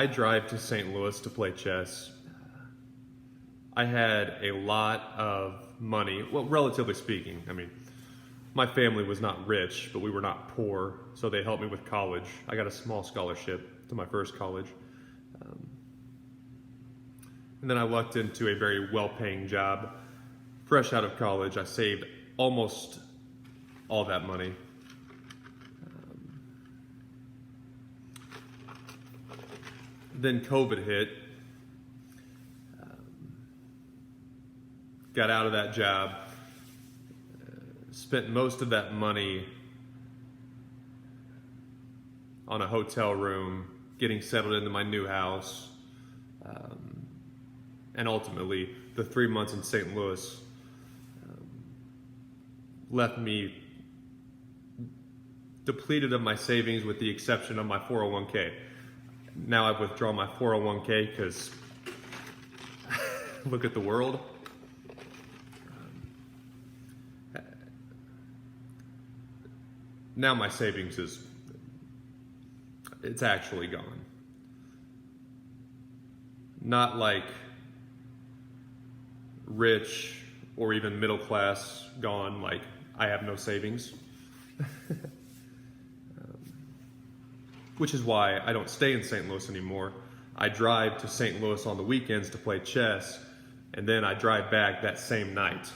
I drive to St. Louis to play chess. I had a lot of money, well, relatively speaking. I mean, my family was not rich, but we were not poor, so they helped me with college. I got a small scholarship to my first college. And then I lucked into a very well-paying job. Fresh out of college, I saved almost all that money. Then COVID hit. Got out of that job. Spent most of that money on a hotel room, getting settled into my new house. And ultimately, the 3 months in St. Louis left me depleted of my savings with the exception of my 401k. Now I've withdrawn my 401k because look at the world. Now my savings it's actually gone. Not like rich or even middle class gone, like I have no savings. Which is why I don't stay in St. Louis anymore. I drive to St. Louis on the weekends to play chess, and then I drive back that same night.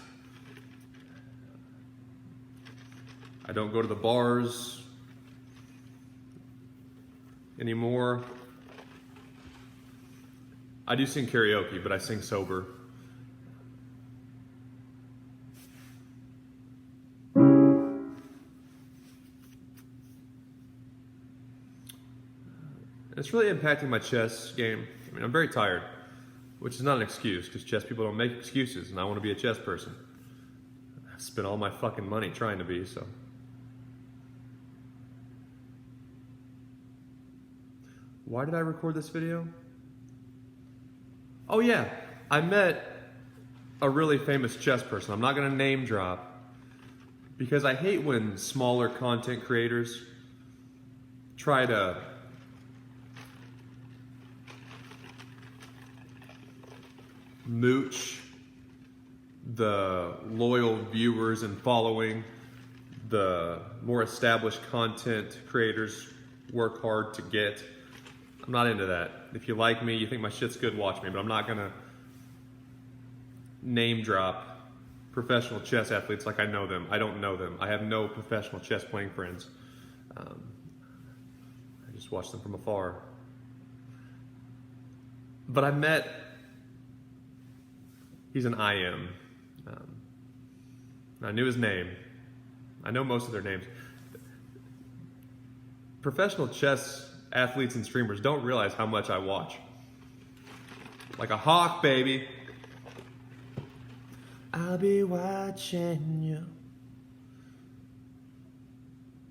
I don't go to the bars anymore. I do sing karaoke, but I sing sober. It's really impacting my chess game. I mean, I'm very tired, which is not an excuse, because chess people don't make excuses, and I want to be a chess person. I've spent all my fucking money trying to be, so. Why did I record this video? Oh yeah, I met a really famous chess person. I'm not going to name drop, because I hate when smaller content creators try to mooch the loyal viewers and following the more established content creators work hard to get. I'm not into that. If you like me, you think my shit's good, watch me, but I'm not gonna name drop professional chess athletes like I know them. I don't know them. I have no professional chess playing friends. I just watch them from afar. But I met, he's an IM. I knew his name. I know most of their names. Professional chess athletes and streamers don't realize how much I watch. Like a hawk, baby. I'll be watching you.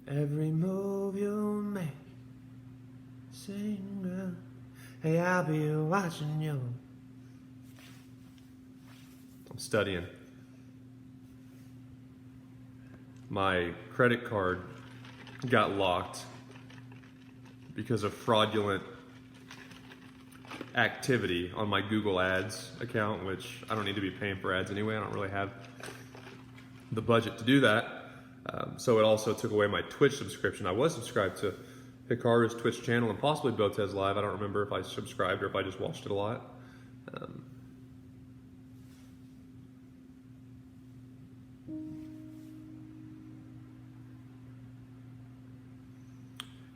Every move you make. Sing, girl. Hey, I'll be watching you. I'm studying. My credit card got locked because of fraudulent activity on my Google Ads account, which I don't need to be paying for ads anyway. I don't really have the budget to do that. So it also took away my Twitch subscription. I was subscribed to Hikaru's Twitch channel and possibly Botez Live. I don't remember if I subscribed or if I just watched it a lot.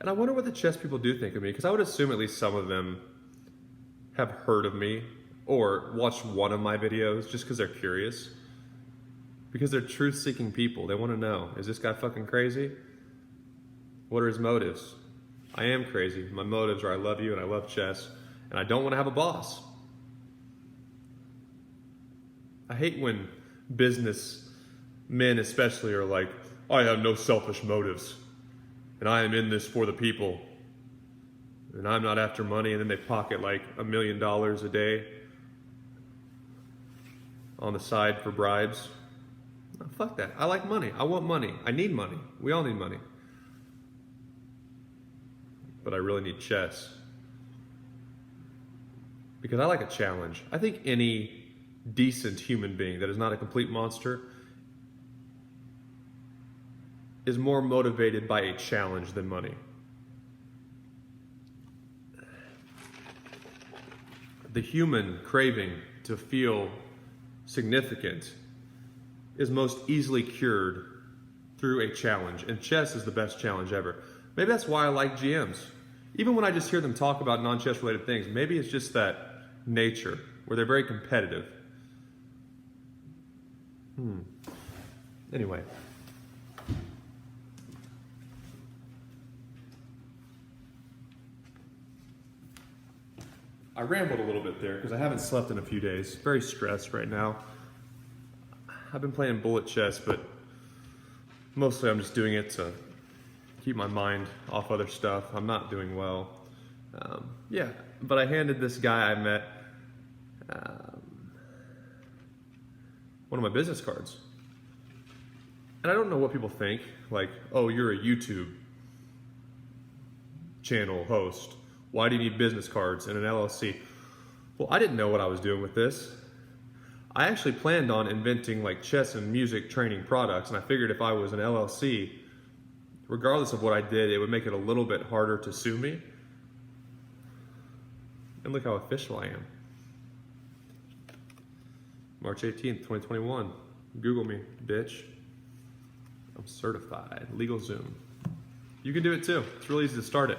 And I wonder what the chess people do think of me, because I would assume at least some of them have heard of me or watched one of my videos just because they're curious. Because they're truth-seeking people. They want to know, is this guy fucking crazy? What are his motives? I am crazy. My motives are I love you and I love chess, and I don't want to have a boss. I hate when business men especially are like, I have no selfish motives. And I am in this for the people. And I'm not after money. And then they pocket like $1 million a day on the side for bribes. No, fuck that. I like money. I want money. I need money. We all need money. But I really need chess. because I like a challenge. I think any decent human being that is not a complete monster is more motivated by a challenge than money. The human craving to feel significant is most easily cured through a challenge, and chess is the best challenge ever. Maybe that's why I like GMs. Even when I just hear them talk about non-chess related things, maybe it's just that nature where they're very competitive. Anyway. I rambled a little bit there because I haven't slept in a few days. Very stressed right now. I've been playing bullet chess, but mostly I'm just doing it to keep my mind off other stuff. I'm not doing well. Yeah, but I handed this guy I met one of my business cards. And I don't know what people think, like, oh, you're a YouTube channel host. Why do you need business cards and an LLC? Well, I didn't know what I was doing with this. I actually planned on inventing like chess and music training products, and I figured if I was an LLC, regardless of what I did, it would make it a little bit harder to sue me. And look how official I am. March 18th, 2021. Google me, bitch. I'm certified. Legal Zoom. You can do it too. It's really easy to start it.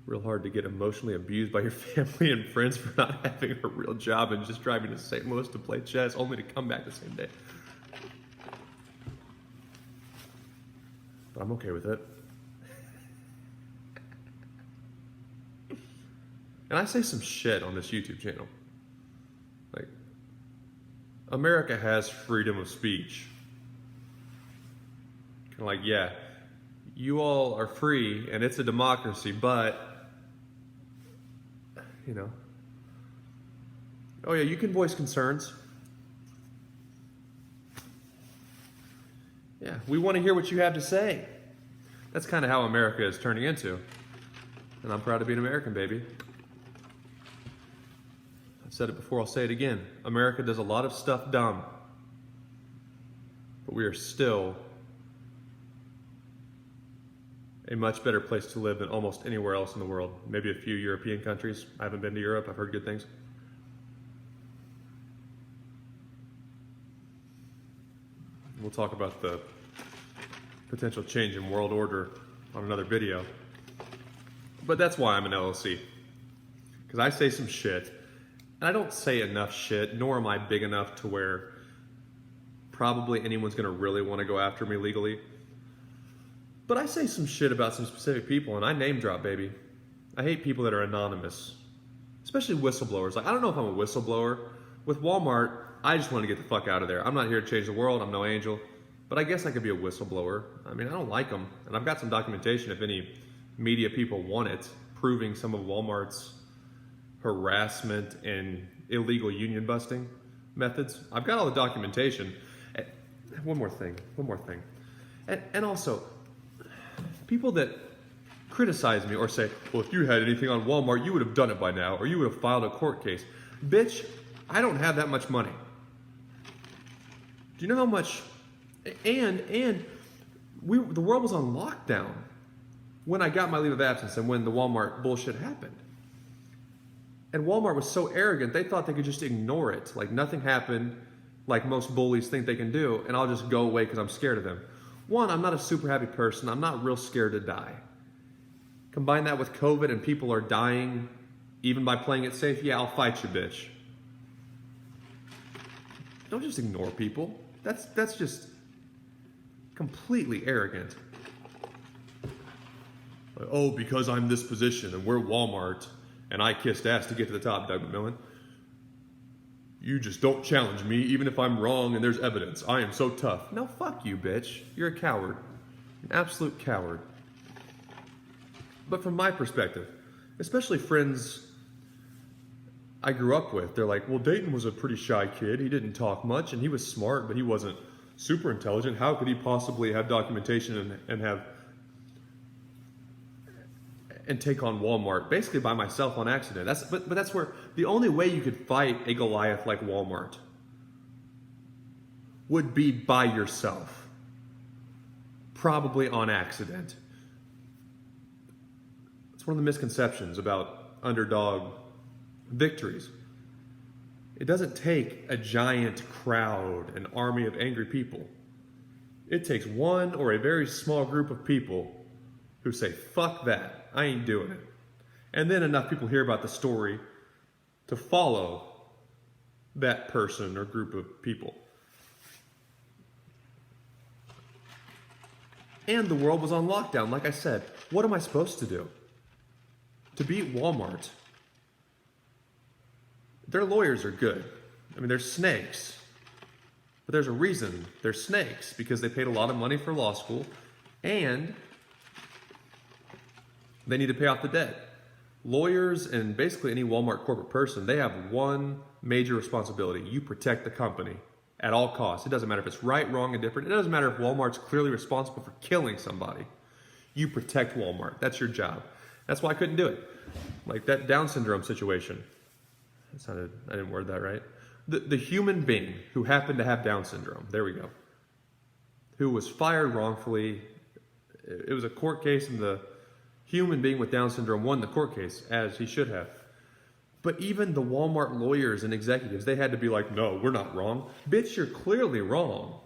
Real hard to get emotionally abused by your family and friends for not having a real job and just driving to St. Louis to play chess, only to come back the same day. But I'm okay with it. And I say some shit on this YouTube channel. Like, America has freedom of speech. Kind of like, yeah, you all are free and it's a democracy, but, you know, oh yeah, you can voice concerns. Yeah, we want to hear what you have to say. That's kind of how America is turning into. And I'm proud to be an American, baby. I've said it before, I'll say it again. America does a lot of stuff dumb. But we are still a much better place to live than almost anywhere else in the world. Maybe a few European countries. I haven't been to Europe. I've heard good things. We'll talk about the potential change in world order on another video. But that's why I'm an LLC. Because I say some shit, and I don't say enough shit, nor am I big enough to where probably anyone's going to really want to go after me legally. But I say some shit about some specific people, and I name drop, baby. I hate people that are anonymous, especially whistleblowers. Like, I don't know if I'm a whistleblower. With Walmart, I just want to get the fuck out of there. I'm not here to change the world. I'm no angel. But I guess I could be a whistleblower. I mean, I don't like them. And I've got some documentation, if any media people want it, proving some of Walmart's harassment and illegal union busting methods. I've got all the documentation. One more thing. And also, people that criticize me or say, well, if you had anything on Walmart, you would have done it by now, or you would have filed a court case. Bitch, I don't have that much money. Do you know how much? And the world was on lockdown when I got my leave of absence and when the Walmart bullshit happened. And Walmart was so arrogant, they thought they could just ignore it. Like nothing happened, like most bullies think they can do, and I'll just go away because I'm scared of them. One, I'm not a super happy person. I'm not real scared to die. Combine that with COVID and people are dying even by playing it safe. Yeah, I'll fight you, bitch. Don't just ignore people. That's just completely arrogant. Like, oh, because I'm this position and we're Walmart and I kissed ass to get to the top, Doug McMillan. You just don't challenge me even if I'm wrong and there's evidence. I am so tough. No, fuck you, bitch. You're a coward. An absolute coward. But from my perspective, especially friends I grew up with, they're like, well, Dayton was a pretty shy kid. He didn't talk much and he was smart, but he wasn't super intelligent. How could he possibly have documentation and have... and take on Walmart basically by myself on accident. But that's where the only way you could fight a Goliath like Walmart would be by yourself, probably on accident. It's one of the misconceptions about underdog victories. It doesn't take a giant crowd, an army of angry people. It takes one or a very small group of people who say, fuck that, I ain't doing it. And then enough people hear about the story to follow that person or group of people. And the world was on lockdown. Like I said, what am I supposed to do? To beat Walmart? Their lawyers are good. I mean, they're snakes. But there's a reason they're snakes, because they paid a lot of money for law school and they need to pay off the debt. Lawyers and basically any Walmart corporate person, they have one major responsibility. You protect the company at all costs. It doesn't matter if it's right, wrong, and different. It doesn't matter if Walmart's clearly responsible for killing somebody. You protect Walmart. That's your job. That's why I couldn't do it. Like that Down syndrome situation. I didn't word that right. The human being who happened to have Down syndrome, there we go, who was fired wrongfully. It was a court case, and the human being with Down syndrome won the court case, as he should have. But even the Walmart lawyers and executives, they had to be like, no, we're not wrong. Bitch, you're clearly wrong.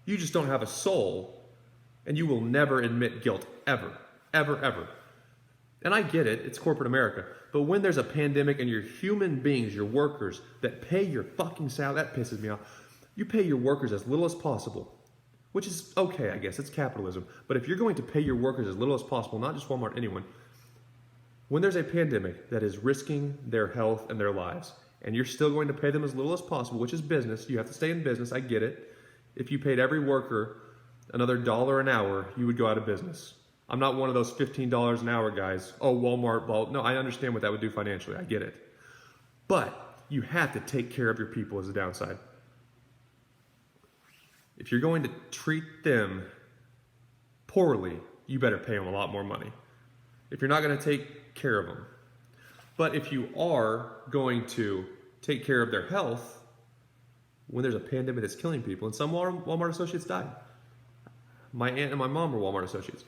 You just don't have a soul, and you will never admit guilt, ever, ever, ever. And I get it, it's corporate America. But when there's a pandemic and you're human beings, your workers, that pay your fucking salary, that pisses me off. You pay your workers as little as possible, which is okay, I guess, it's capitalism. But if you're going to pay your workers as little as possible, not just Walmart, anyone, when there's a pandemic that is risking their health and their lives, and you're still going to pay them as little as possible, which is business, you have to stay in business, I get it. If you paid every worker another $1 an hour, you would go out of business. I'm not one of those $15 an hour guys. Oh, Walmart, well, no, I understand what that would do financially. I get it. But you have to take care of your people as a downside. If you're going to treat them poorly, you better pay them a lot more money. If you're not going to take care of them. But if you are going to take care of their health, when there's a pandemic that's killing people, and some Walmart associates died. My aunt and my mom were Walmart associates.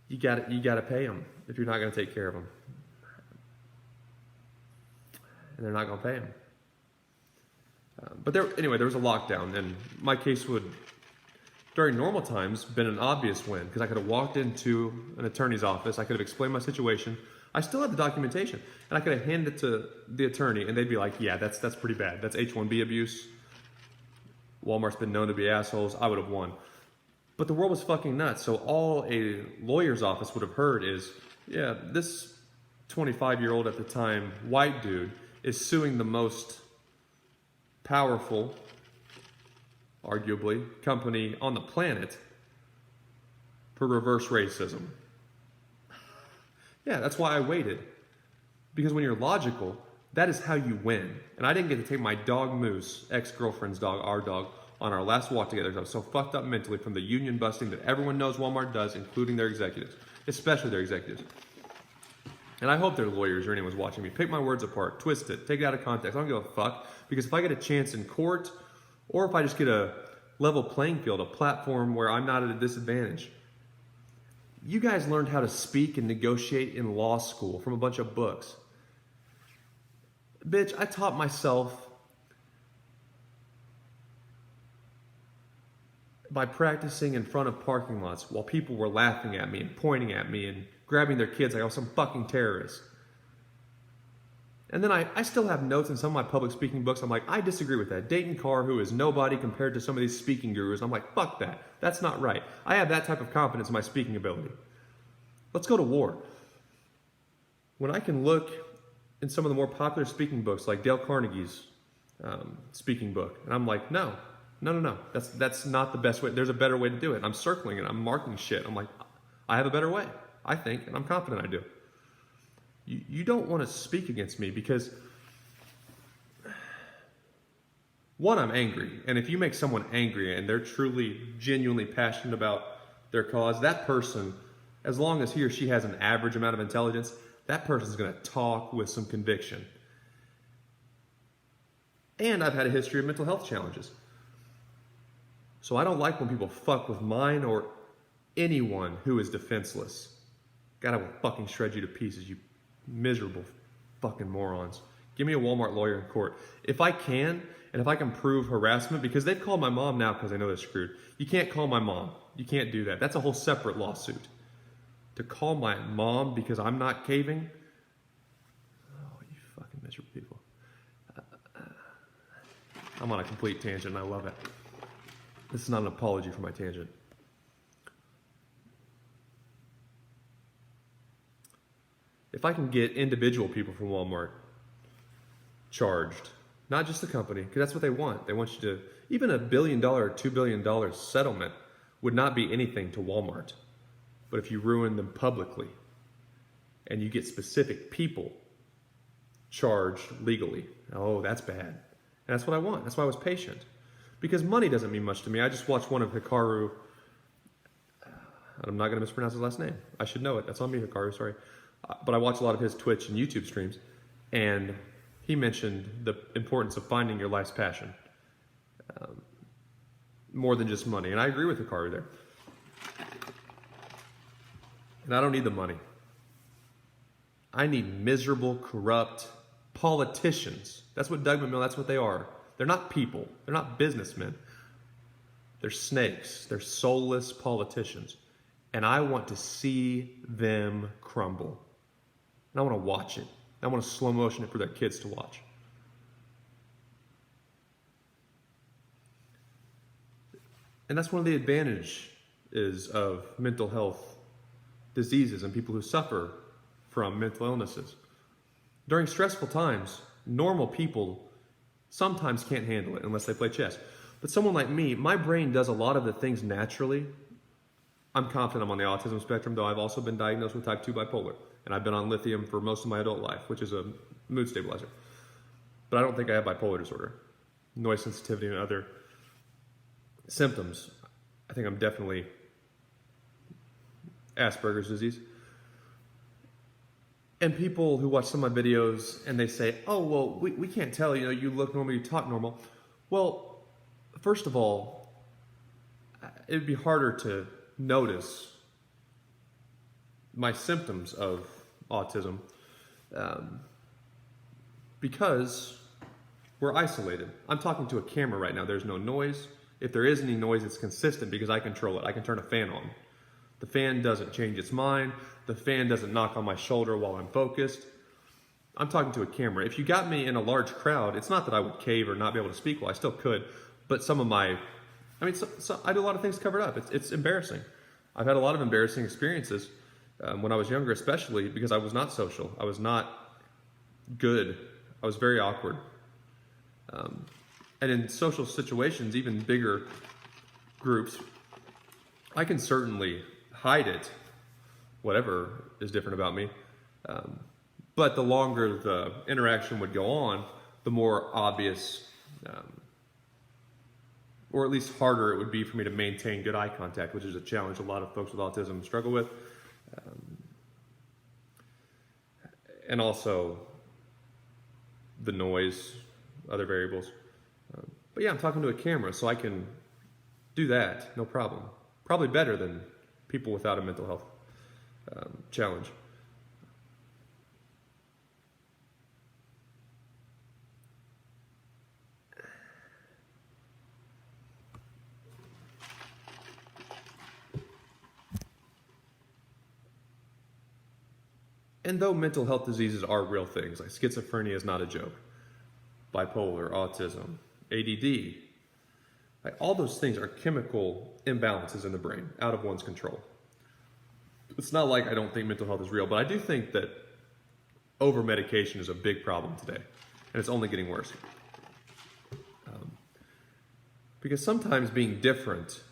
You got to pay them if you're not going to take care of them. And they're not going to pay them. But there was a lockdown, and my case would, during normal times, been an obvious win, because I could have walked into an attorney's office, I could have explained my situation. I still had the documentation, and I could have handed it to the attorney, and they'd be like, yeah, that's pretty bad. That's H-1B abuse. Walmart's been known to be assholes. I would have won. But the world was fucking nuts, so all a lawyer's office would have heard is, yeah, this 25-year-old at the time white dude is suing the most powerful, arguably, company on the planet for reverse racism. Yeah, that's why I waited. Because when you're logical, that is how you win. And I didn't get to take my dog Moose, ex-girlfriend's dog, our dog, on our last walk together. I was so fucked up mentally from the union busting that everyone knows Walmart does, including their executives, especially their executives. And I hope their lawyers or anyone's watching me pick my words apart, twist it, take it out of context. I don't give a fuck, because if I get a chance in court, or if I just get a level playing field, a platform where I'm not at a disadvantage. You guys learned how to speak and negotiate in law school from a bunch of books. Bitch, I taught myself by practicing in front of parking lots while people were laughing at me and pointing at me and grabbing their kids like I was some fucking terrorist. And then I still have notes in some of my public speaking books. I'm like, I disagree with that. Dayton Carr, who is nobody compared to some of these speaking gurus, I'm like, fuck that. That's not right. I have that type of confidence in my speaking ability. Let's go to war. When I can look in some of the more popular speaking books, like Dale Carnegie's speaking book, and I'm like, no. That's not the best way. There's a better way to do it. I'm circling it. I'm marking shit. I'm like, I have a better way, I think, and I'm confident I do. You don't want to speak against me because, one, I'm angry. And if you make someone angry and they're truly, genuinely passionate about their cause, that person, as long as he or she has an average amount of intelligence, that person's going to talk with some conviction. And I've had a history of mental health challenges. So I don't like when people fuck with mine or anyone who is defenseless. God, I will fucking shred you to pieces, you miserable fucking morons. Give me a Walmart lawyer in court. If I can, and if I can prove harassment, because they've called my mom now because they know they're screwed. You can't call my mom. You can't do that. That's a whole separate lawsuit. To call my mom because I'm not caving? Oh, you fucking miserable people. I'm on a complete tangent and I love it. This is not an apology for my tangent. If I can get individual people from Walmart charged, not just the company, because that's what they want. They want you to, even $1 billion or $2 billion settlement would not be anything to Walmart. But if you ruin them publicly and you get specific people charged legally, oh, that's bad. And that's what I want. That's why I was patient. Because money doesn't mean much to me. I just watched one of Hikaru, I'm not going to mispronounce his last name. I should know it. That's on me, Hikaru, sorry. But I watch a lot of his Twitch and YouTube streams, and he mentioned the importance of finding your life's passion, more than just money. And I agree with Hikaru there. And I don't need the money. I need miserable, corrupt politicians. That's what Doug McMillan, that's what they are. They're not people. They're not businessmen. They're snakes. They're soulless politicians. And I want to see them crumble. And I want to watch it. I want to slow motion it for their kids to watch. And that's one of the advantages of mental health diseases and people who suffer from mental illnesses. During stressful times, normal people sometimes can't handle it unless they play chess. But someone like me, my brain does a lot of the things naturally. I'm confident I'm on the autism spectrum, though I've also been diagnosed with type 2 bipolar. And I've been on lithium for most of my adult life, which is a mood stabilizer. But I don't think I have bipolar disorder. Noise sensitivity and other symptoms. I think I'm definitely Asperger's disease. And people who watch some of my videos and they say, oh, well, we can't tell, you look normal, you talk normal. Well, first of all, it would be harder to notice my symptoms of autism because we're isolated. I'm talking to a camera right now. There's no noise. If there is any noise, it's consistent because I control it. I can turn a fan on. The fan doesn't change its mind. The fan doesn't knock on my shoulder while I'm focused. I'm talking to a camera. If you got me in a large crowd, it's not that I would cave or not be able to speak well. I still could. But some of my, I do a lot of things covered up. It's embarrassing. I've had a lot of embarrassing experiences when I was younger, especially because I was not social. I was not good. I was very awkward. And in social situations, even bigger groups, I can certainly hide it, whatever is different about me. But the longer the interaction would go on, the more obvious, or at least harder it would be for me to maintain good eye contact, which is a challenge a lot of folks with autism struggle with. And also the noise, other variables. But yeah, I'm talking to a camera, so I can do that, no problem. Probably better than people without a mental health challenge. And though mental health diseases are real things, like schizophrenia is not a joke, bipolar, autism, ADD, like all those things are chemical imbalances in the brain, out of one's control. It's not like I don't think mental health is real, but I do think that over-medication is a big problem today, and it's only getting worse. Because sometimes being different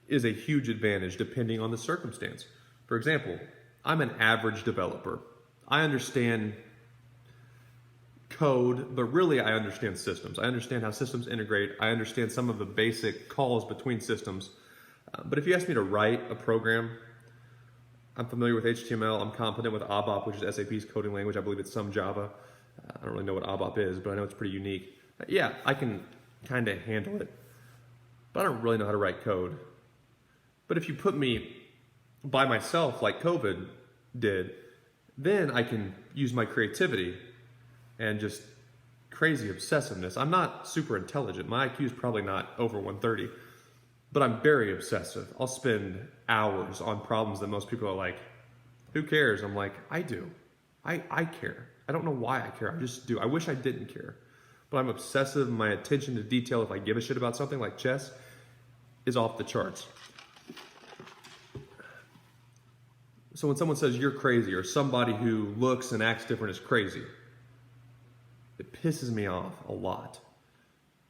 is a huge advantage depending on the circumstance. For example, I'm an average developer. I understand code, but really I understand systems. I understand how systems integrate. I understand some of the basic calls between systems. But if you ask me to write a program, I'm familiar with HTML. I'm competent with ABAP, which is SAP's coding language. I believe it's some Java. I don't really know what ABAP is, but I know it's pretty unique. Yeah, I can kind of handle it, but I don't really know how to write code. But if you put me by myself like COVID did, then I can use my creativity and just crazy obsessiveness. I'm not super intelligent. My IQ is probably not over 130, but I'm very obsessive. I'll spend hours on problems that most people are like, who cares? I'm like, I do. I care. I don't know why I care. I just do. I wish I didn't care. But I'm obsessive. My attention to detail, if I give a shit about something like chess, is off the charts. So when someone says you're crazy, or somebody who looks and acts different is crazy, it pisses me off a lot.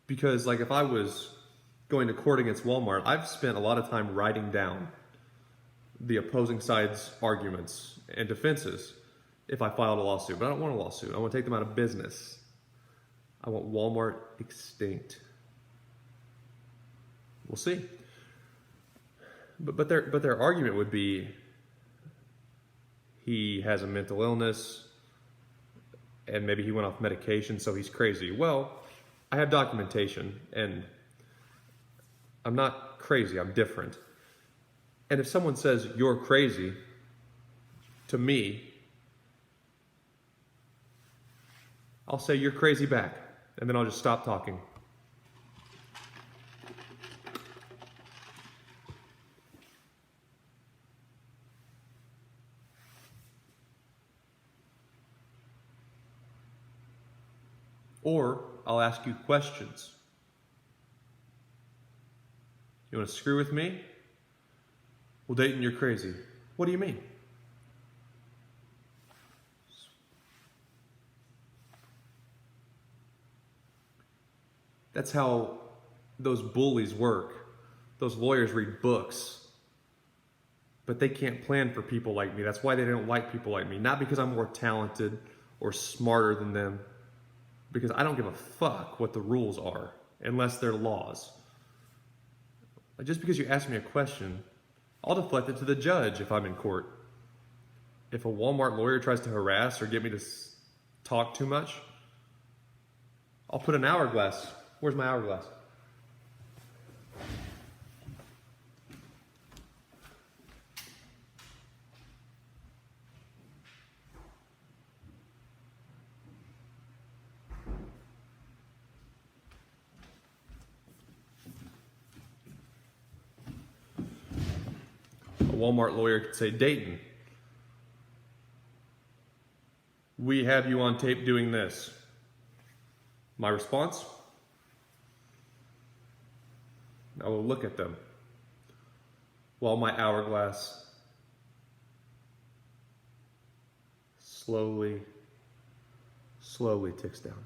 Because like if I was going to court against Walmart, I've spent a lot of time writing down the opposing side's arguments and defenses if I filed a lawsuit. But I don't want a lawsuit. I want to take them out of business. I want Walmart extinct. We'll see. But their argument would be he has a mental illness and maybe he went off medication, so he's crazy. Well, I have documentation, and I'm not crazy, I'm different. And if someone says, you're crazy, to me, I'll say, you're crazy back, and then I'll just stop talking. Or I'll ask you questions. You want to screw with me? Well, Dayton, you're crazy. What do you mean? That's how those bullies work. Those lawyers read books, but they can't plan for people like me. That's why they don't like people like me. Not because I'm more talented or smarter than them, because I don't give a fuck what the rules are unless they're laws. Just because you ask me a question, I'll deflect it to the judge if I'm in court. If a Walmart lawyer tries to harass or get me to talk too much, I'll put an hourglass. Where's my hourglass? A Walmart lawyer could say, Dayton, we have you on tape doing this. My response? I will look at them while my hourglass slowly ticks down.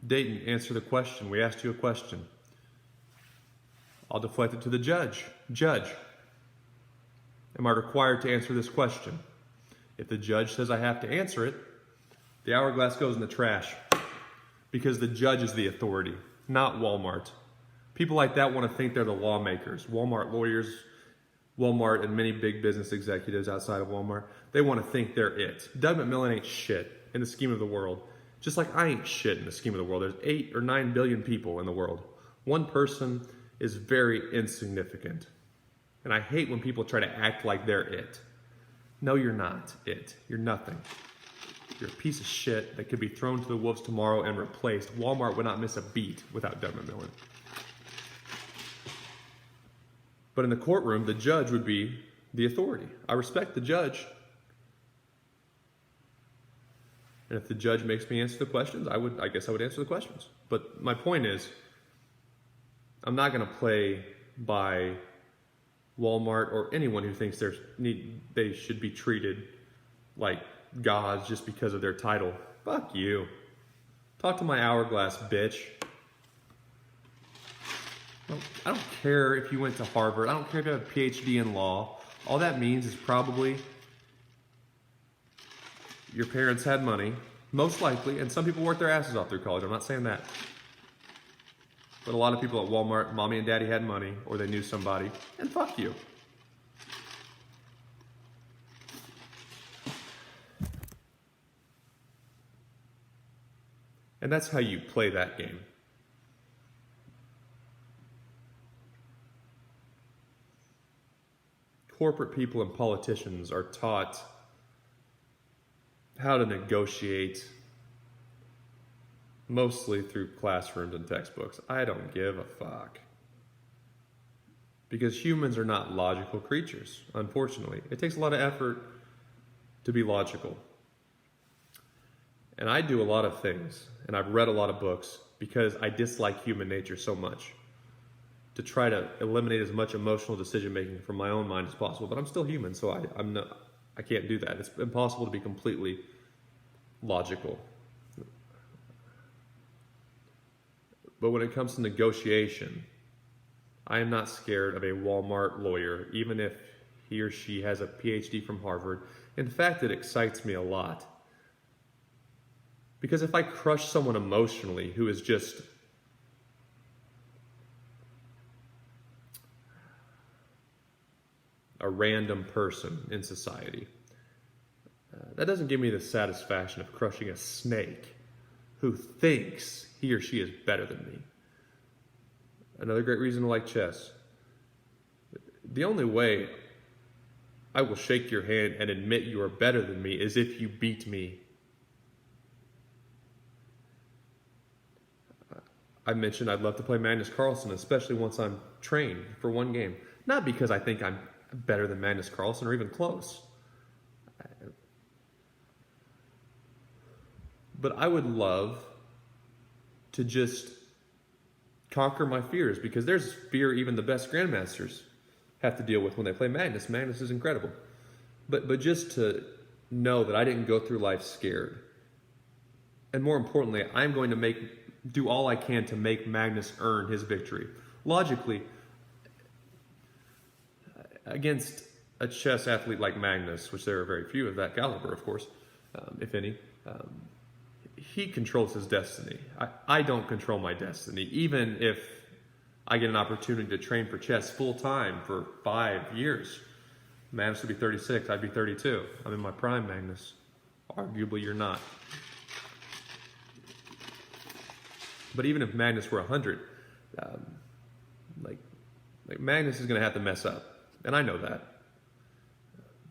Dayton, answer the question. We asked you a question. I'll deflect it to the judge. Judge, am I required to answer this question? If the judge says I have to answer it, the hourglass goes in the trash because the judge is the authority, not Walmart. People like that want to think they're the lawmakers. Walmart lawyers, Walmart and many big business executives outside of Walmart, they want to think they're it. Doug McMillan ain't shit in the scheme of the world. Just like I ain't shit in the scheme of the world. There's 8 or 9 billion people in the world. One person is very insignificant. And I hate when people try to act like they're it. No, you're not it. You're nothing. You're a piece of shit that could be thrown to the wolves tomorrow and replaced. Walmart would not miss a beat without Doug McMillon. But in the courtroom, the judge would be the authority. I respect the judge. And if the judge makes me answer the questions, I guess I would answer the questions. But my point is, I'm not going to play by Walmart or anyone who thinks they should be treated like gods just because of their title. Fuck you. Talk to my hourglass, bitch. I don't care if you went to Harvard. I don't care if you have a PhD in law. All that means is probably your parents had money, most likely, and some people worked their asses off through college. I'm not saying that. But a lot of people at Walmart, mommy and daddy had money, or they knew somebody, and fuck you. And that's how you play that game. Corporate people and politicians are taught how to negotiate mostly through classrooms and textbooks. I don't give a fuck. Because humans are not logical creatures, unfortunately. It takes a lot of effort to be logical. And I do a lot of things, and I've read a lot of books because I dislike human nature so much, to try to eliminate as much emotional decision making from my own mind as possible. But I'm still human, so I can't do that. It's impossible to be completely logical. But when it comes to negotiation, I am not scared of a Walmart lawyer, even if he or she has a PhD from Harvard. In fact, it excites me a lot. Because if I crush someone emotionally who is just a random person in society, that doesn't give me the satisfaction of crushing a snake who thinks he or she is better than me. Another great reason to like chess. The only way I will shake your hand and admit you are better than me is if you beat me. I mentioned I'd love to play Magnus Carlsen, especially once I'm trained for one game. Not because I think I'm better than Magnus Carlsen or even close. But I would love to just conquer my fears, because there's fear even the best grandmasters have to deal with when they play Magnus. Magnus is incredible. But just to know that I didn't go through life scared. And more importantly, I'm going to do all I can to make Magnus earn his victory. Logically, against a chess athlete like Magnus, which there are very few of that caliber, of course, if any, he controls his destiny. I don't control my destiny. Even if I get an opportunity to train for chess full-time for 5 years, Magnus would be 36, I'd be 32. I'm in my prime, Magnus. Arguably, you're not. But even if Magnus were 100, like Magnus is going to have to mess up. And I know that.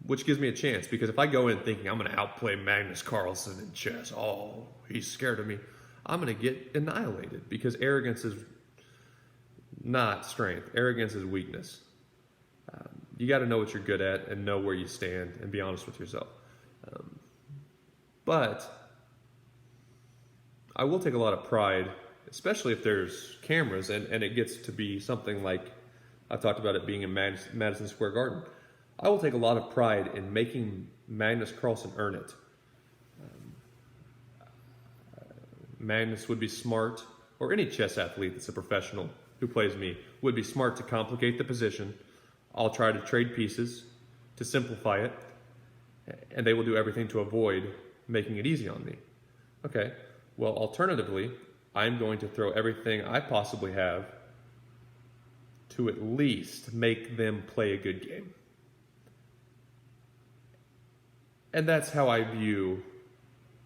Which gives me a chance, because if I go in thinking I'm going to outplay Magnus Carlsen in chess, oh, he's scared of me, I'm going to get annihilated, because arrogance is not strength. Arrogance is weakness. You got to know what you're good at and know where you stand and be honest with yourself. But I will take a lot of pride, especially if there's cameras and it gets to be something like I've talked about it being in Madison Square Garden. I will take a lot of pride in making Magnus Carlsen earn it. Magnus would be smart, or any chess athlete that's a professional who plays me would be smart to complicate the position. I'll try to trade pieces to simplify it, and they will do everything to avoid making it easy on me. Okay, well, alternatively, I'm going to throw everything I possibly have to at least make them play a good game. And that's how I view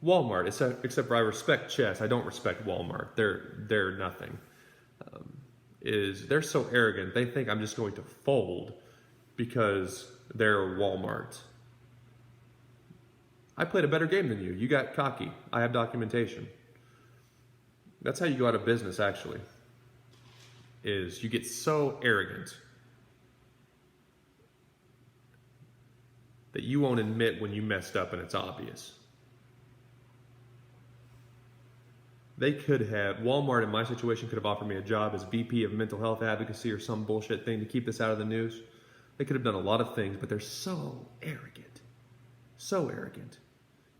Walmart, except for I respect chess. I don't respect Walmart. They're nothing. They're so arrogant, they think I'm just going to fold because they're Walmart. I played a better game than you. You got cocky. I have documentation. That's how you go out of business, actually, is you get so arrogant that you won't admit when you messed up and it's obvious. Walmart in my situation could have offered me a job as VP of mental health advocacy or some bullshit thing to keep this out of the news. They could have done a lot of things, but they're so arrogant. So arrogant.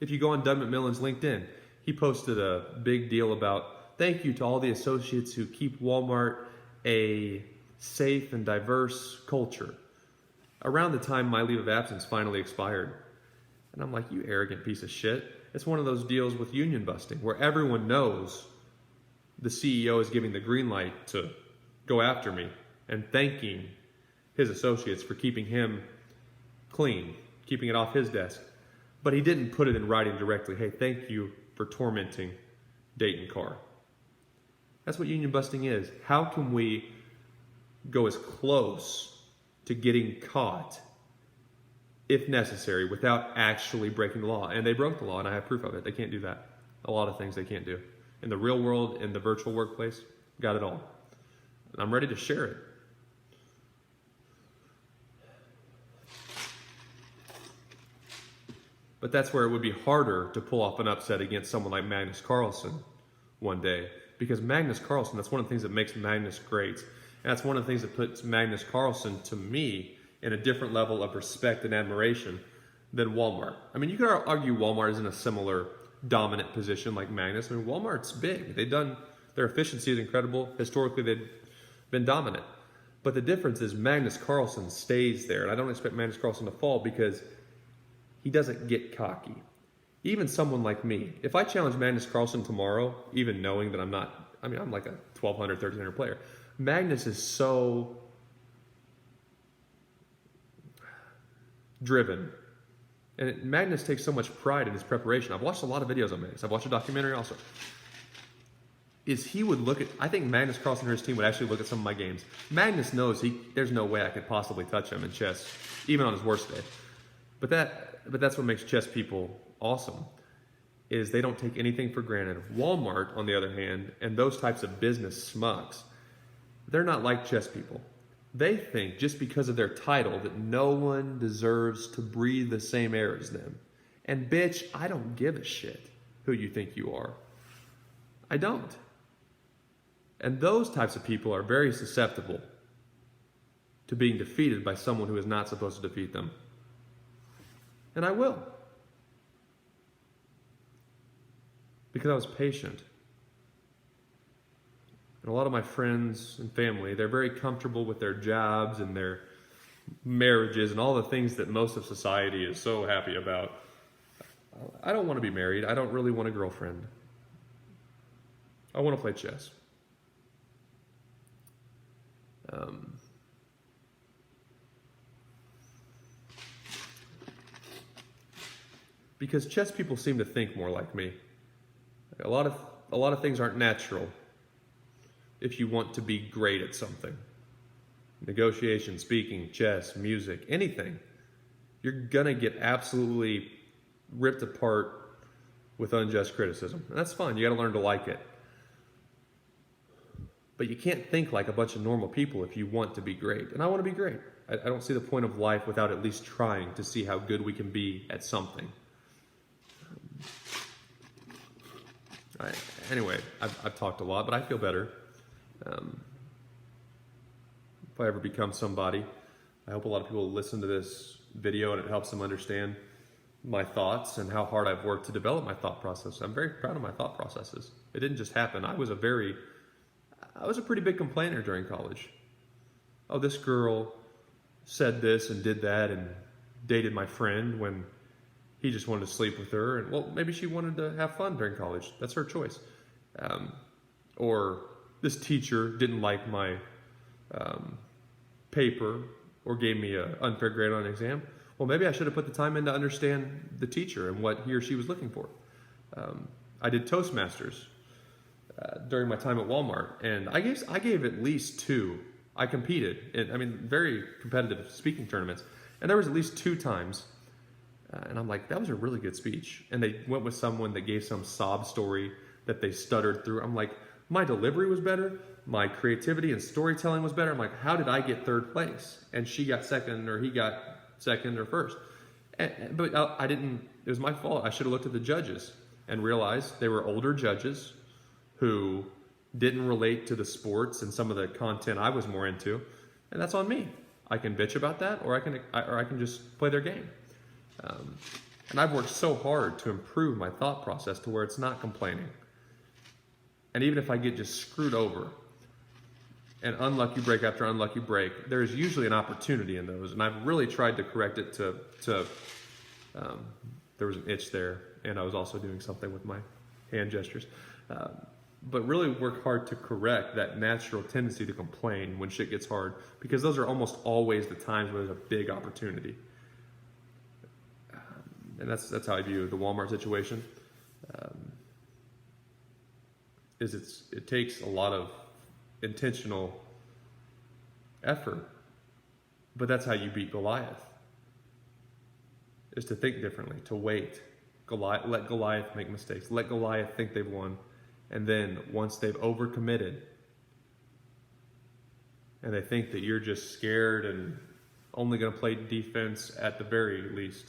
If you go on Doug McMillan's LinkedIn, he posted a big deal about thank you to all the associates who keep Walmart a safe and diverse culture. Around the time my leave of absence finally expired. And I'm like, you arrogant piece of shit. It's one of those deals with union busting where everyone knows the CEO is giving the green light to go after me and thanking his associates for keeping him clean, keeping it off his desk. But he didn't put it in writing directly. Hey, thank you for tormenting Dayton Carr. That's what union busting is. How can we go as close to getting caught, if necessary, without actually breaking the law? And they broke the law, and I have proof of it. They can't do that. A lot of things they can't do. In the real world, in the virtual workplace, got it all. And I'm ready to share it. But that's where it would be harder to pull off an upset against someone like Magnus Carlsen one day. Because Magnus Carlsen, that's one of the things that makes Magnus great. And that's one of the things that puts Magnus Carlsen, to me, in a different level of respect and admiration than Walmart. I mean, you could argue Walmart is in a similar dominant position like Magnus. I mean, Walmart's big. Their efficiency is incredible. Historically, they've been dominant. But the difference is Magnus Carlsen stays there. And I don't expect Magnus Carlsen to fall because he doesn't get cocky. Even someone like me, if I challenge Magnus Carlsen tomorrow, even knowing that I'm like a 1,200, 1,300 player, Magnus is so driven. And Magnus takes so much pride in his preparation. I've watched a lot of videos on Magnus. I've watched a documentary also. I think Magnus Carlsen and his team would actually look at some of my games. Magnus knows there's no way I could possibly touch him in chess, even on his worst day. But that's what makes chess people awesome, is they don't take anything for granted. Walmart, on the other hand, and those types of business smucks, they're not like chess people. They think just because of their title that no one deserves to breathe the same air as them. And bitch, I don't give a shit who you think you are. I don't. And those types of people are very susceptible to being defeated by someone who is not supposed to defeat them. And I will. Because I was patient. And a lot of my friends and family, they're very comfortable with their jobs and their marriages and all the things that most of society is so happy about. I don't want to be married. I don't really want a girlfriend. I want to play chess. Because chess people seem to think more like me. A lot of things aren't natural if you want to be great at something. Negotiation, speaking, chess, music, anything. You're gonna get absolutely ripped apart with unjust criticism. And that's fine. You gotta learn to like it. But you can't think like a bunch of normal people if you want to be great. And I want to be great. I don't see the point of life without at least trying to see how good we can be at something. Anyway, I've talked a lot, but I feel better. If I ever become somebody, I hope a lot of people listen to this video and it helps them understand my thoughts and how hard I've worked to develop my thought process. I'm very proud of my thought processes. It didn't just happen. I was a pretty big complainer during college. Oh, this girl said this and did that and dated my friend when he just wanted to sleep with her. And well, maybe she wanted to have fun during college. That's her choice. Or this teacher didn't like my paper or gave me an unfair grade on an exam. Well, maybe I should have put the time in to understand the teacher and what he or she was looking for. I did Toastmasters during my time at Walmart, and I gave at least 2. I competed in, very competitive speaking tournaments, and there was at least 2 times And I'm like, that was a really good speech. And they went with someone that gave some sob story that they stuttered through. I'm like, my delivery was better. My creativity and storytelling was better. I'm like, how did I get third place? And she got second, or he got second or first. But I didn't, it was my fault. I should have looked at the judges and realized they were older judges who didn't relate to the sports and some of the content I was more into. And that's on me. I can bitch about that, or I can just play their game. And I've worked so hard to improve my thought process to where it's not complaining. And even if I get just screwed over, and unlucky break after unlucky break, there's usually an opportunity in those. And I've really tried to correct it to there was an itch there, and I was also doing something with my hand gestures. But really work hard to correct that natural tendency to complain when shit gets hard, because those are almost always the times where there's a big opportunity. And that's how I view the Walmart situation. It takes a lot of intentional effort, but that's how you beat Goliath, is to think differently, to wait. Let Goliath make mistakes. Let Goliath think they've won. And then once they've overcommitted and they think that you're just scared and only going to play defense at the very least,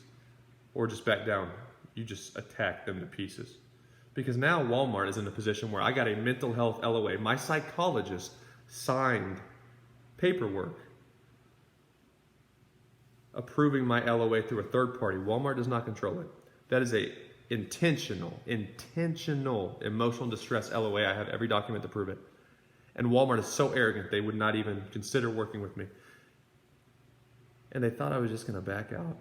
or just back down, you just attack them to pieces. Because now Walmart is in a position where I got a mental health LOA. My psychologist signed paperwork approving my LOA through a third party. Walmart does not control it. That is a intentional emotional distress LOA. I have every document to prove it. And Walmart is so arrogant, they would not even consider working with me. And they thought I was just going to back out.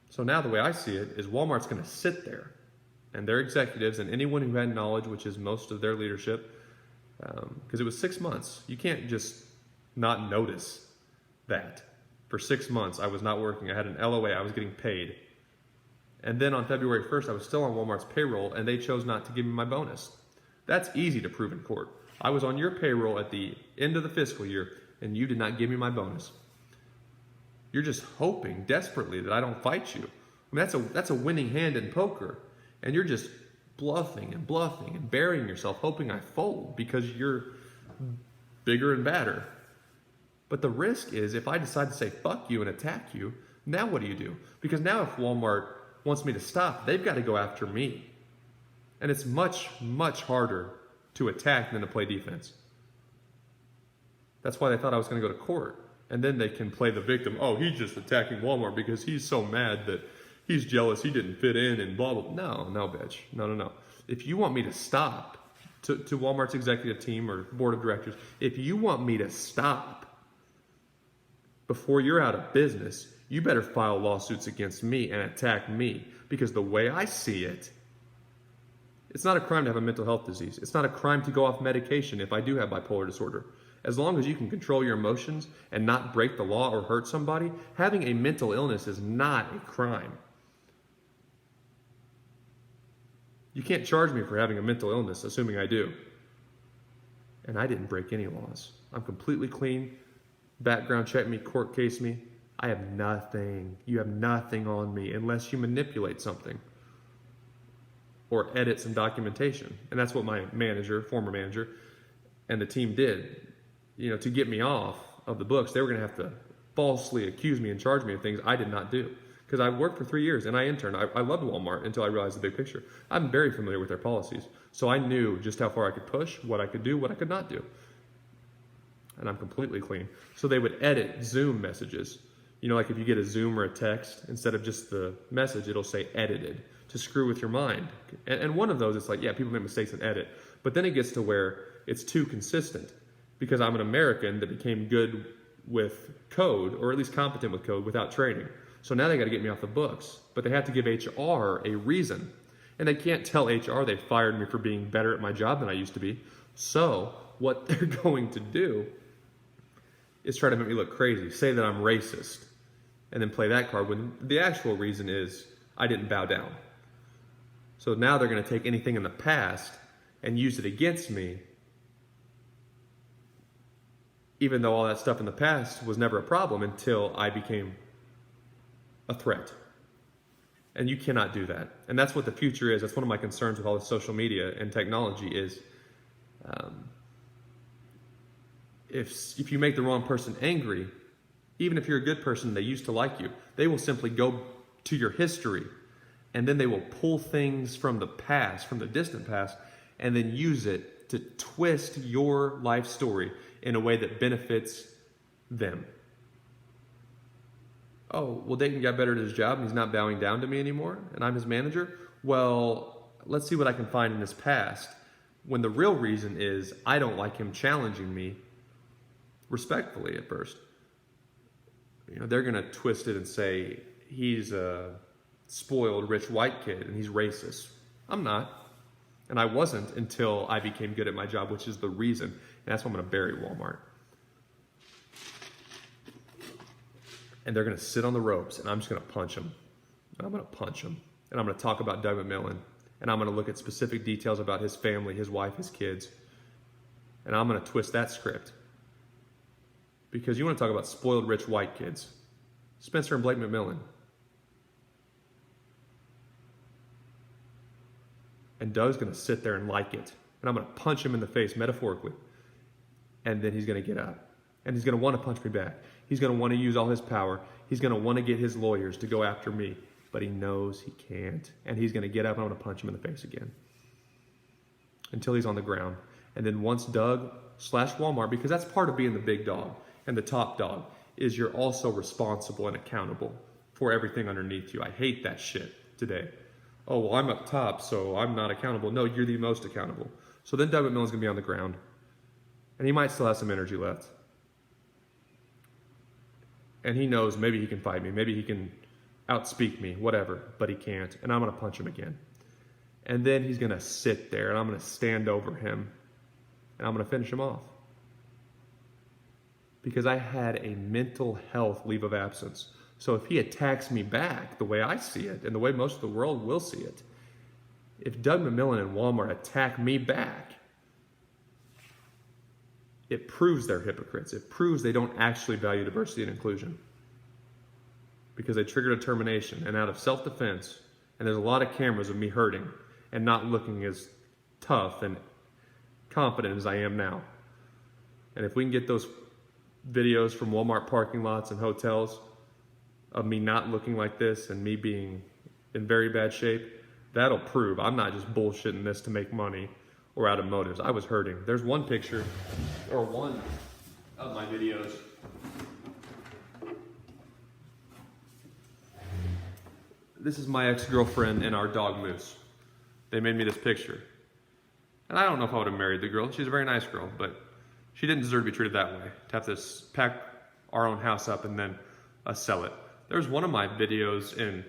So now the way I see it is Walmart's going to sit there, and their executives and anyone who had knowledge, which is most of their leadership, because it was 6 months. You can't just not notice that. For 6 months, I was not working. I had an LOA. I was getting paid. And then on February 1st, I was still on Walmart's payroll, and they chose not to give me my bonus. That's easy to prove in court. I was on your payroll at the end of the fiscal year, and you did not give me my bonus. You're just hoping desperately that I don't fight you. I mean, that's a winning hand in poker. And you're just bluffing and burying yourself, hoping I fold because you're bigger and badder. But the risk is, if I decide to say fuck you and attack you, now what do? Because now if Walmart wants me to stop, they've got to go after me. And it's much, much harder to attack than to play defense. That's why they thought I was going to go to court. And then they can play the victim. Oh, he's just attacking Walmart because he's so mad that he's jealous he didn't fit in and blah, blah. No, bitch. No. If you want me to stop, to Walmart's executive team or board of directors, if you want me to stop before you're out of business, you better file lawsuits against me and attack me. Because the way I see it, it's not a crime to have a mental health disease. It's not a crime to go off medication if I do have bipolar disorder. As long as you can control your emotions and not break the law or hurt somebody, having a mental illness is not a crime. You can't charge me for having a mental illness, assuming I do. And I didn't break any laws. I'm completely clean. Background check me, court case me. I have nothing. You have nothing on me unless you manipulate something or edit some documentation. And that's what my former manager, and the team did. To get me off of the books, they were going to have to falsely accuse me and charge me of things I did not do. Because I worked for 3 years and I interned. I loved Walmart until I realized the big picture. I'm very familiar with their policies. So I knew just how far I could push, what I could do, what I could not do. And I'm completely clean. So they would edit Zoom messages. Like if you get a Zoom or a text, instead of just the message, it'll say edited to screw with your mind. And one of those, it's like, yeah, people make mistakes and edit. But then it gets to where it's too consistent. Because I'm an American that became good with code, or at least competent with code, without training. So now they got to get me off the books. But they have to give HR a reason. And they can't tell HR they fired me for being better at my job than I used to be. So what they're going to do is try to make me look crazy. Say that I'm racist. And then play that card when the actual reason is I didn't bow down. So now they're going to take anything in the past and use it against me, even though all that stuff in the past was never a problem until I became a threat. And you cannot do that. And that's what the future is. That's one of my concerns with all this social media and technology is if you make the wrong person angry, even if you're a good person, they used to like you, they will simply go to your history and then they will pull things from the past, from the distant past, and then use it to twist your life story in a way that benefits them. Oh, well, Dayton got better at his job and he's not bowing down to me anymore and I'm his manager. Well, let's see what I can find in his past. When the real reason is I don't like him challenging me respectfully at first. They're going to twist it and say he's a spoiled rich white kid and he's racist. I'm not. And I wasn't until I became good at my job, which is the reason. And that's why I'm going to bury Walmart. And they're going to sit on the ropes, and I'm just going to punch them. And I'm going to punch them. And I'm going to talk about Doug McMillon. And I'm going to look at specific details about his family, his wife, his kids. And I'm going to twist that script. Because you want to talk about spoiled rich white kids. Spencer and Blake McMillan. And Doug's going to sit there and like it. And I'm going to punch him in the face, metaphorically. And then he's going to get up. And he's going to want to punch me back. He's going to want to use all his power. He's going to want to get his lawyers to go after me. But he knows he can't. And he's going to get up and I'm going to punch him in the face again. Until he's on the ground. And then once Doug / Walmart, because that's part of being the big dog and the top dog, is you're also responsible and accountable for everything underneath you. I hate that shit today. Oh, well, I'm up top, so I'm not accountable. No, you're the most accountable. So then Doug McMillan's going to be on the ground. And he might still have some energy left. And he knows maybe he can fight me. Maybe he can outspeak me, whatever. But he can't. And I'm going to punch him again. And then he's going to sit there and I'm going to stand over him. And I'm going to finish him off. Because I had a mental health leave of absence. So if he attacks me back the way I see it, and the way most of the world will see it, if Doug McMillan and Walmart attack me back, it proves they're hypocrites. It proves they don't actually value diversity and inclusion. Because they triggered a termination, and out of self-defense, and there's a lot of cameras of me hurting and not looking as tough and confident as I am now. And if we can get those videos from Walmart parking lots and hotels of me not looking like this and me being in very bad shape, that'll prove I'm not just bullshitting this to make money or out of motives. I was hurting. There's one picture, or one of my videos. This is my ex-girlfriend and our dog Moose. They made me this picture. And I don't know if I would have married the girl. She's a very nice girl, but she didn't deserve to be treated that way. To have to pack our own house up and then sell it. There's one of my videos in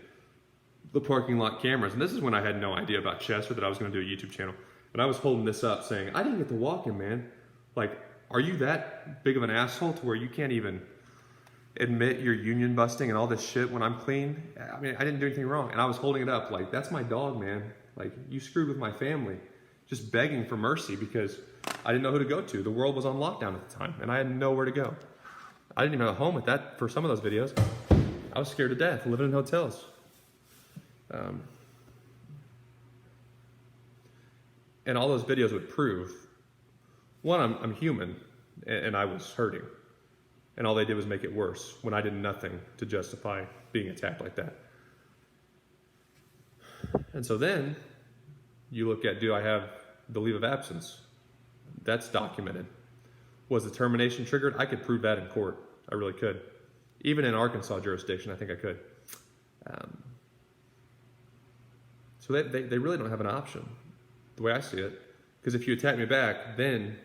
the parking lot cameras, and this is when I had no idea about Chess or that I was going to do a YouTube channel. And I was holding this up saying, I didn't get to walk him, man. Like, are you that big of an asshole to where you can't even admit you're union busting and all this shit when I'm clean? I mean, I didn't do anything wrong. And I was holding it up like, that's my dog, man. Like, you screwed with my family. Just begging for mercy because I didn't know who to go to. The world was on lockdown at the time, and I had nowhere to go. I didn't even have a home at that for some of those videos. I was scared to death, living in hotels. And all those videos would prove, one, I'm human, and I was hurting. And all they did was make it worse when I did nothing to justify being attacked like that. And so then, you look at, do I have the leave of absence? That's documented. Was the termination triggered? I could prove that in court. I really could. Even in Arkansas jurisdiction, I think I could. So they really don't have an option, the way I see it. Because if you attack me back, then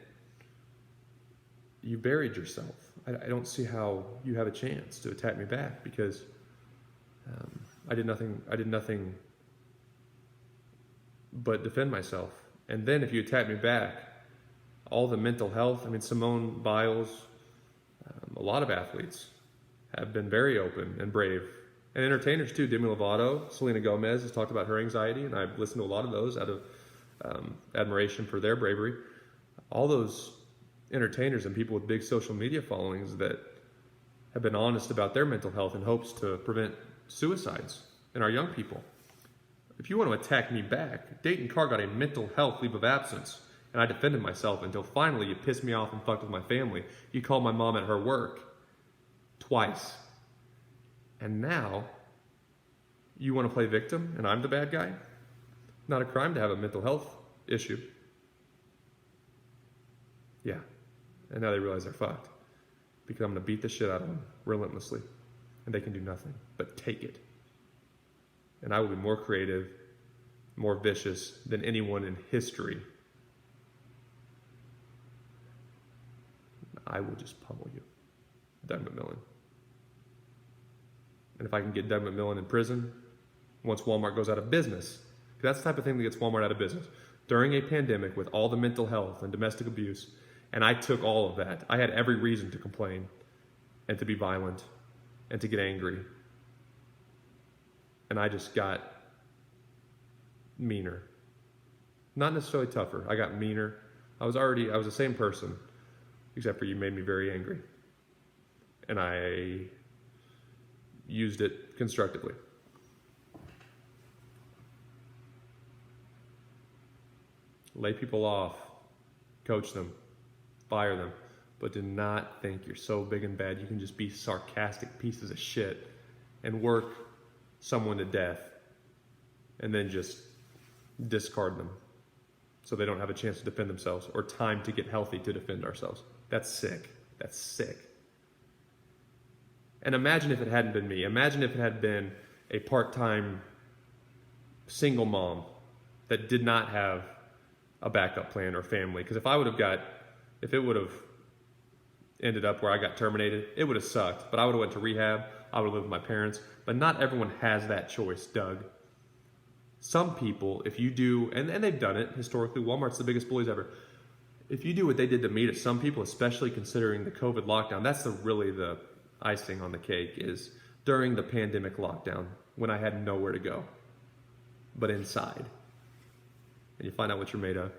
you buried yourself. I don't see how you have a chance to attack me back because I did nothing but defend myself. And then if you attack me back, all the mental health, I mean, Simone Biles, a lot of athletes have been very open and brave. And entertainers too. Demi Lovato, Selena Gomez has talked about her anxiety, and I've listened to a lot of those out of admiration for their bravery. All those entertainers and people with big social media followings that have been honest about their mental health in hopes to prevent suicides in our young people. If you want to attack me back, Dayton Carr got a mental health leave of absence, and I defended myself until finally you pissed me off and fucked with my family. You called my mom at her work twice. And now you want to play victim and I'm the bad guy? Not a crime to have a mental health issue. Yeah. And now they realize they're fucked because I'm going to beat the shit out of them relentlessly. And they can do nothing but take it. And I will be more creative, more vicious than anyone in history. I will just pummel you. Doug McMillan. And if I can get Doug McMillan in prison, once Walmart goes out of business, that's the type of thing that gets Walmart out of business. During a pandemic with all the mental health and domestic abuse, and I took all of that. I had every reason to complain and to be violent and to get angry. And I just got meaner. Not necessarily tougher. I got meaner. I was the same person, except for you made me very angry. And I used it constructively. Lay people off, coach them, fire them, but do not think you're so big and bad you can just be sarcastic pieces of shit and work someone to death and then just discard them so they don't have a chance to defend themselves or time to get healthy to defend ourselves. That's sick. That's sick. And imagine if it hadn't been me. Imagine if it had been a part-time single mom that did not have a backup plan or family. Because if it would have ended up where I got terminated, it would have sucked. But I would have went to rehab. I would have lived with my parents. But not everyone has that choice, Doug. Some people, if you do, and they've done it historically, Walmart's the biggest bullies ever. If you do what they did to me to some people, especially considering the COVID lockdown, that's really the icing on the cake, is during the pandemic lockdown when I had nowhere to go but inside. And you find out what you're made of.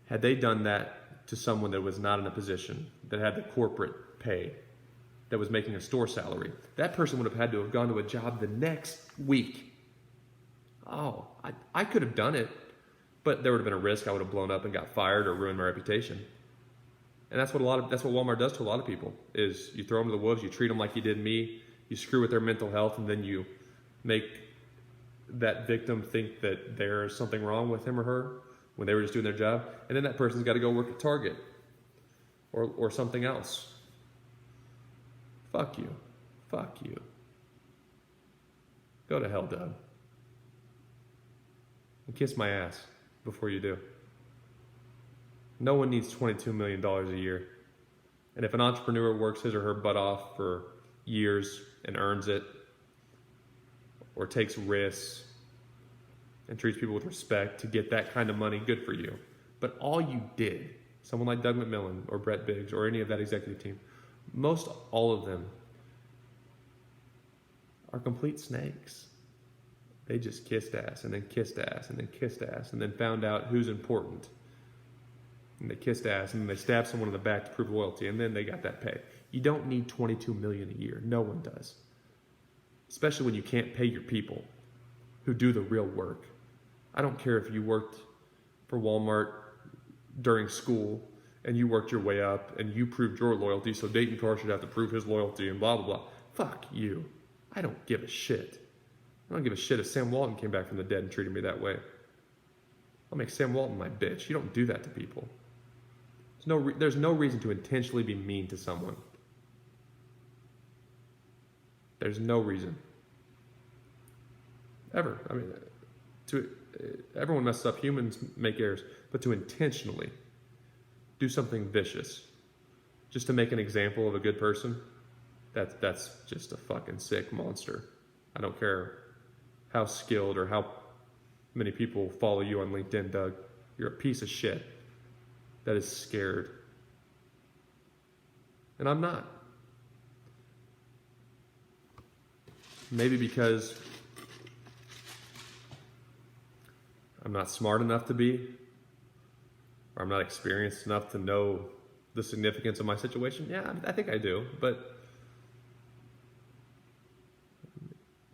Had they done that to someone that was not in a position, that had the corporate pay, that was making a store salary, that person would have had to have gone to a job the next week. Oh, I could have done it, but there would have been a risk I would have blown up and got fired or ruined my reputation. And that's what Walmart does to a lot of people, is you throw them to the wolves, you treat them like you did me, you screw with their mental health, and then you make that victim think that there's something wrong with him or her when they were just doing their job. And then that person's got to go work at Target or something else. Fuck you. Fuck you. Go to hell, Doug. And kiss my ass before you do. No one needs $22 million a year. And if an entrepreneur works his or her butt off for years and earns it, or takes risks and treats people with respect to get that kind of money, good for you. But all you did, someone like Doug McMillan or Brett Biggs or any of that executive team, most all of them are complete snakes. They just kissed ass and then kissed ass and then kissed ass and then found out who's important. And they kissed ass and then they stabbed someone in the back to prove loyalty and then they got that pay. You don't need $22 million a year. No one does. Especially when you can't pay your people who do the real work. I don't care if you worked for Walmart during school and you worked your way up and you proved your loyalty, so Dayton Carr should have to prove his loyalty and blah, blah, blah. Fuck you. I don't give a shit. I don't give a shit if Sam Walton came back from the dead and treated me that way. I'll make Sam Walton my bitch. You don't do that to people. There's no reason to intentionally be mean to someone. There's no reason. Ever. I mean, everyone messes up. Humans make errors. But to intentionally do something vicious just to make an example of a good person, that's just a fucking sick monster. I don't care how skilled or how many people follow you on LinkedIn, Doug. You're a piece of shit that is scared. And I'm not. Maybe because I'm not smart enough to be, or I'm not experienced enough to know the significance of my situation. Yeah, I think I do, but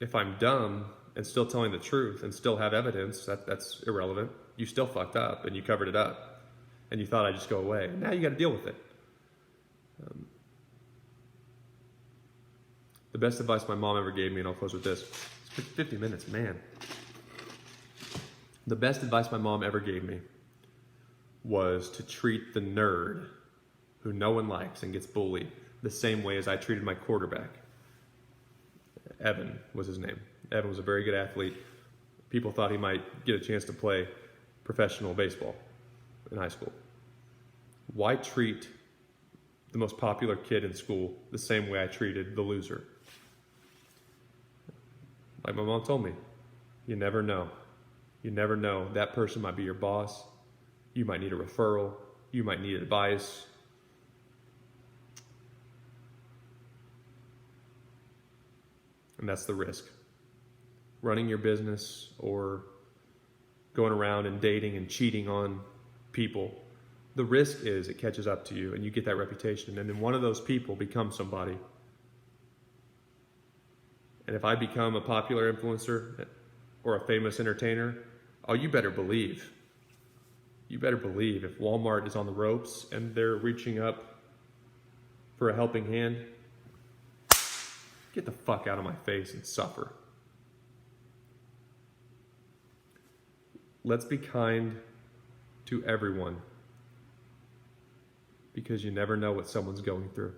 if I'm dumb and still telling the truth and still have evidence, that's irrelevant. You still fucked up and you covered it up and you thought I'd just go away. Now you got to deal with it. The best advice my mom ever gave me, and I'll close with this. It's 50 minutes, man. The best advice my mom ever gave me was to treat the nerd who no one likes and gets bullied the same way as I treated my quarterback. Evan was his name. Evan was a very good athlete. People thought he might get a chance to play professional baseball in high school. Why treat the most popular kid in school the same way I treated the loser? Like my mom told me, you never know. You never know. That person might be your boss. You might need a referral. You might need advice. And that's the risk. Running your business or going around and dating and cheating on people. The risk is it catches up to you and you get that reputation. And then one of those people becomes somebody. And if I become a popular influencer or a famous entertainer, oh, you better believe. You better believe if Walmart is on the ropes and they're reaching up for a helping hand, get the fuck out of my face and suffer. Let's be kind to everyone because you never know what someone's going through.